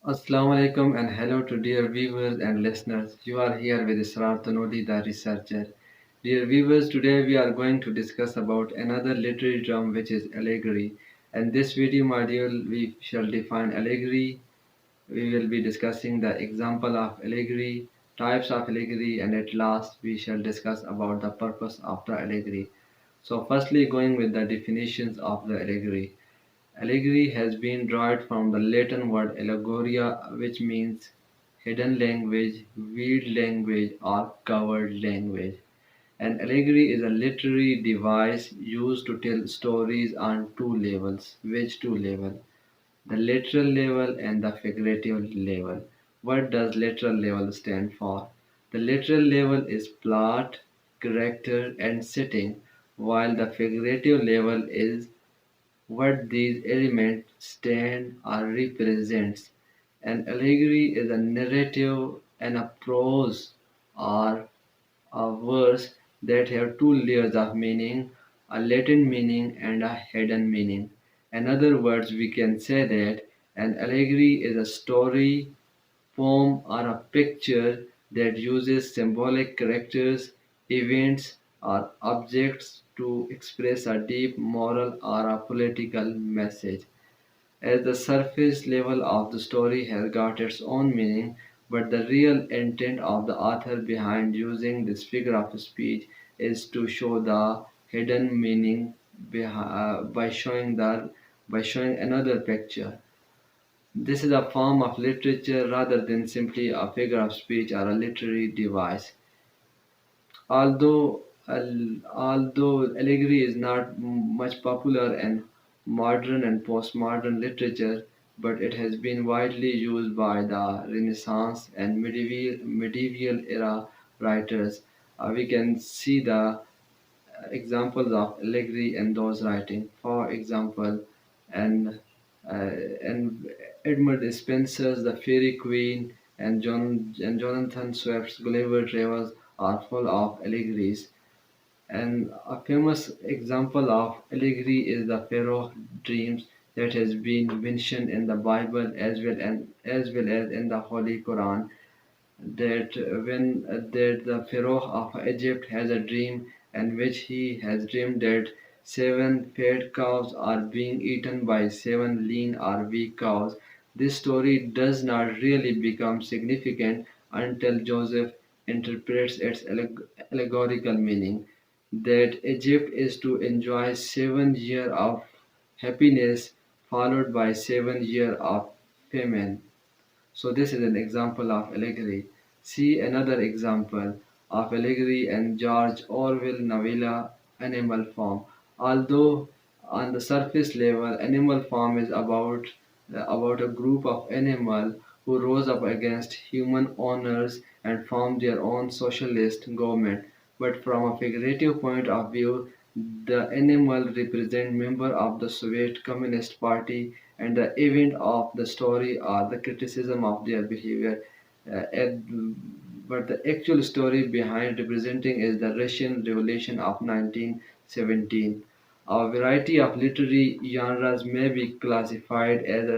Assalamu alaikum and hello to dear viewers and listeners. You are here with Israr Tanodi, the researcher. Dear viewers, today we are going to discuss about another literary term which is allegory. And this video module we shall define allegory. We will be discussing the example of allegory, types of allegory, and at last we shall discuss about the purpose of the allegory. So firstly going with the definitions of the allegory. Allegory has been derived from the Latin word allegoria, which means hidden language, veiled language, or covered language. An allegory is a literary device used to tell stories on two levels. Which two levels? The literal level and the figurative level. What does literal level stand for? The literal level is plot, character, and setting, while the figurative level is what these elements stand or represents. An allegory is a narrative and a prose or a verse that have two layers of meaning, a latent meaning and a hidden meaning. In other words, we can say that an allegory is a story, poem, or a picture that uses symbolic characters, events, or objects to express a deep moral or a political message. As the surface level of the story has got its own meaning, but the real intent of the author behind using this figure of speech is to show the hidden meaning by showing another picture. This is a form of literature rather than simply a figure of speech or a literary device. Although allegory is not much popular in modern and postmodern literature, but it has been widely used by the Renaissance and medieval era writers. We can see the examples of allegory in those writing. For example, and and Edmund Spenser's The Fairy Queen and Jonathan Swift's Gulliver Travels are full of allegories. And a famous example of allegory is the Pharaoh dreams that has been mentioned in the Bible as well as in the Holy Quran that that the Pharaoh of Egypt has a dream in which he has dreamed that seven fat cows are being eaten by seven lean or weak cows. This story does not really become significant until Joseph interprets its allegorical meaning that Egypt is to enjoy 7 years of happiness followed by 7 years of famine. So this is an example of allegory. See another example of allegory in George Orwell novella Animal Farm. Although on the surface level, Animal Farm is about a group of animals who rose up against human owners and formed their own socialist government. But from a figurative point of view, the animal represent member of the Soviet Communist Party and the event of the story or the criticism of their behavior. But the actual story behind representing is the Russian Revolution of 1917. A variety of literary genres may be classified as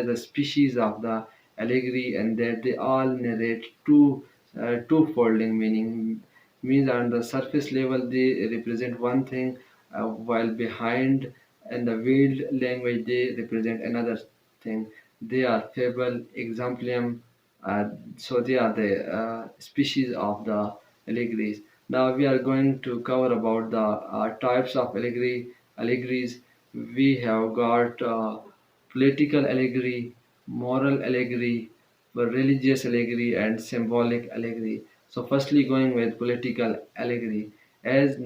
a species of the allegory and that they all narrate two-folding meaning. Means on the surface level they represent one thing while behind in the veiled language they represent another thing. They are fable, exemplium, so they are the species of the allegories. Now we are going to cover about the types of allegories. We have got political allegory, moral allegory, religious allegory, and symbolic allegory. So, firstly, going with political allegory, as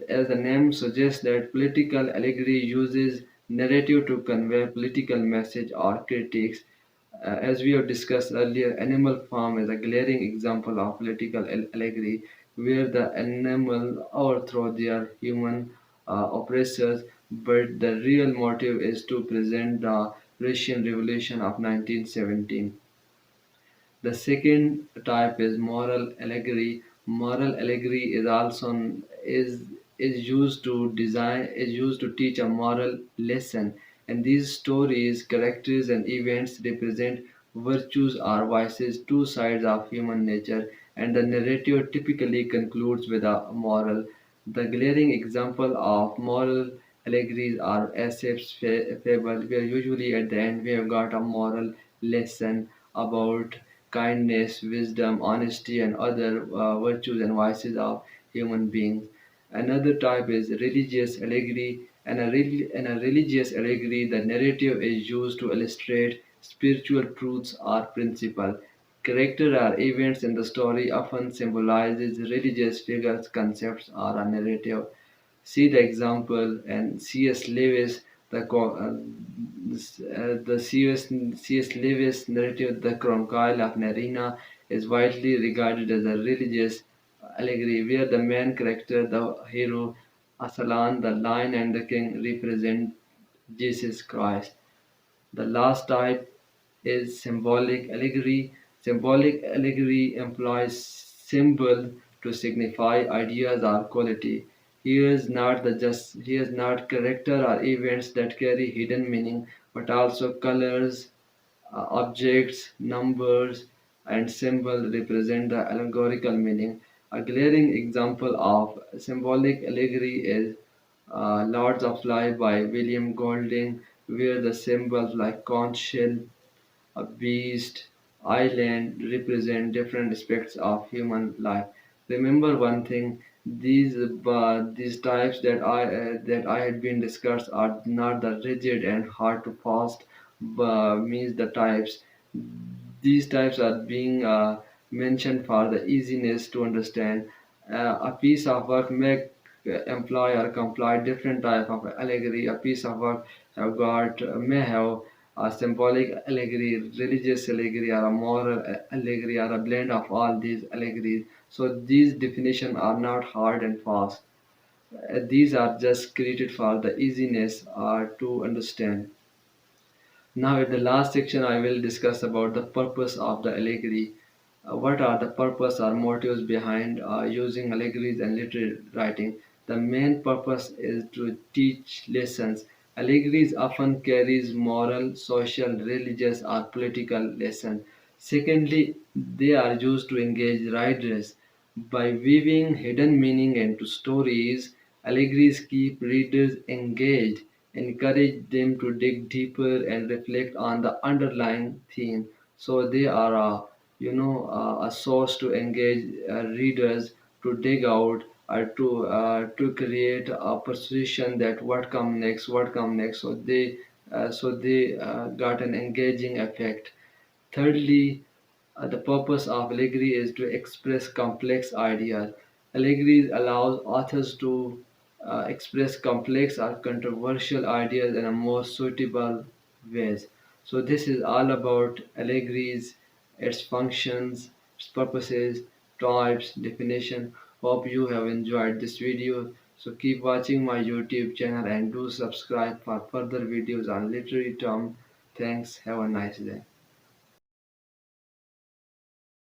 as the name suggests, that political allegory uses narrative to convey political message or critiques. As we have discussed earlier, Animal Farm is a glaring example of political allegory, where the animal overthrow their human oppressors, but the real motive is to present the Russian Revolution of 1917. The second type is moral allegory. Moral allegory is also is used to teach a moral lesson. And these stories, characters, and events represent virtues or vices, two sides of human nature, and the narrative typically concludes with a moral. The glaring example of moral allegories are Aesop's fable, where usually at the end we have got a moral lesson about kindness, wisdom, honesty, and other virtues and vices of human beings. Another type is religious allegory. In a religious allegory, the narrative is used to illustrate spiritual truths or principles. Character or events in the story often symbolizes religious figures, concepts, or a narrative. See the example and C.S. Lewis, the C.S. Lewis narrative, The Chronicle of Narnia, is widely regarded as a religious allegory where the main character, the hero, Aslan, the lion, and the king represent Jesus Christ. The last type is symbolic allegory. Symbolic allegory employs symbol to signify ideas or quality. Here is not character or events that carry hidden meaning, but also colors, objects, numbers, and symbols represent the allegorical meaning. A glaring example of symbolic allegory is Lords of Life by William Golding, where the symbols like conch shell, a beast, island represent different aspects of human life. Remember one thing: these types that I had been discussed are not the rigid and hard to fast means the types. These types are being mentioned for the easiness to understand. A piece of work may employ or comply different type of allegory. A piece of work may have a symbolic allegory, religious allegory, or a moral allegory, or a blend of all these allegories. So these definitions are not hard and fast. These are just created for the easiness to understand. Now, in the last section, I will discuss about the purpose of the allegory. What are the purpose or motives behind using allegories in literary writing? The main purpose is to teach lessons. Allegories often carries moral, social, religious, or political lessons. Secondly, they are used to engage readers. By weaving hidden meaning into stories, allegories keep readers engaged, encourage them to dig deeper and reflect on the underlying theme. So they are a source to engage readers to dig out to create a persuasion that what come next. So they got an engaging effect. Thirdly, the purpose of allegory is to express complex ideas. Allegories allows authors to express complex or controversial ideas in a more suitable ways. So this is all about allegories, its functions, its purposes, types, definition. Hope you have enjoyed this video. So keep watching my YouTube channel and do subscribe for further videos on literary terms. Thanks. Have a nice day.